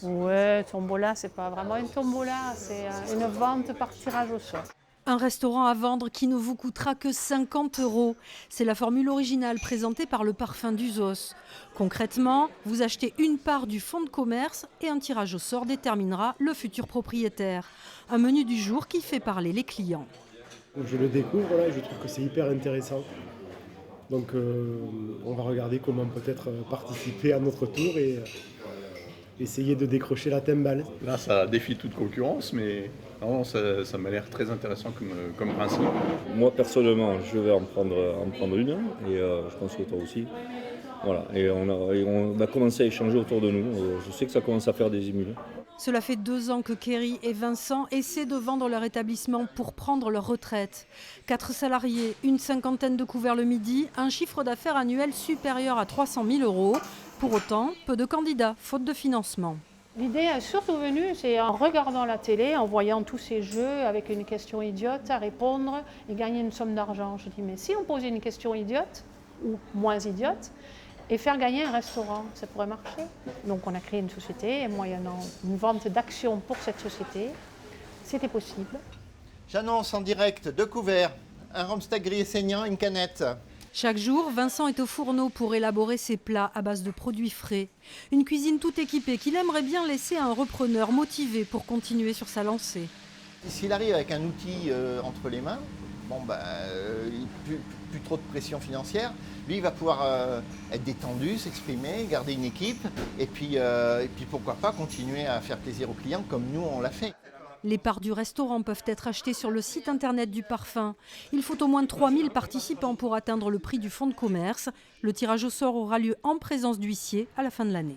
Ouais, tombola, c'est pas vraiment une tombola, c'est une vente par tirage au sort. Un restaurant à vendre qui ne vous coûtera que 50 €. C'est la formule originale présentée par le Parfum d'Uzos. Concrètement, vous achetez une part du fonds de commerce et un tirage au sort déterminera le futur propriétaire. Un menu du jour qui fait parler les clients. Je le découvre là et je trouve que c'est hyper intéressant. Donc on va regarder comment peut-être participer à notre tour et essayer de décrocher la timbale. Là, ça défie toute concurrence, mais non, ça m'a l'air très intéressant comme principe. Moi, personnellement, je vais en prendre une et je pense que toi aussi. Voilà. Et on va commencer à échanger autour de nous. Je sais que ça commence à faire des émules. Cela fait 2 ans que Kerry et Vincent essaient de vendre leur établissement pour prendre leur retraite. 4 salariés, une cinquantaine de couverts le midi, un chiffre d'affaires annuel supérieur à 300 000 €. Pour autant, peu de candidats, faute de financement. L'idée est surtout venue, c'est en regardant la télé, en voyant tous ces jeux avec une question idiote à répondre et gagner une somme d'argent. Je dis, mais si on posait une question idiote, ou moins idiote, et faire gagner un restaurant, ça pourrait marcher. Donc on a créé une société et moyennant une vente d'actions pour cette société, c'était possible. J'annonce en direct 2 couverts, un rhumsteak grillé saignant, une canette. Chaque jour, Vincent est au fourneau pour élaborer ses plats à base de produits frais. Une cuisine tout équipée qu'il aimerait bien laisser à un repreneur motivé pour continuer sur sa lancée. S'il arrive avec un outil entre les mains, plus trop de pression financière, lui il va pouvoir être détendu, s'exprimer, garder une équipe et puis pourquoi pas continuer à faire plaisir aux clients comme nous on l'a fait. Les parts du restaurant peuvent être achetées sur le site internet du Parfum. Il faut au moins 3000 participants pour atteindre le prix du fonds de commerce. Le tirage au sort aura lieu en présence d'huissier à la fin de l'année.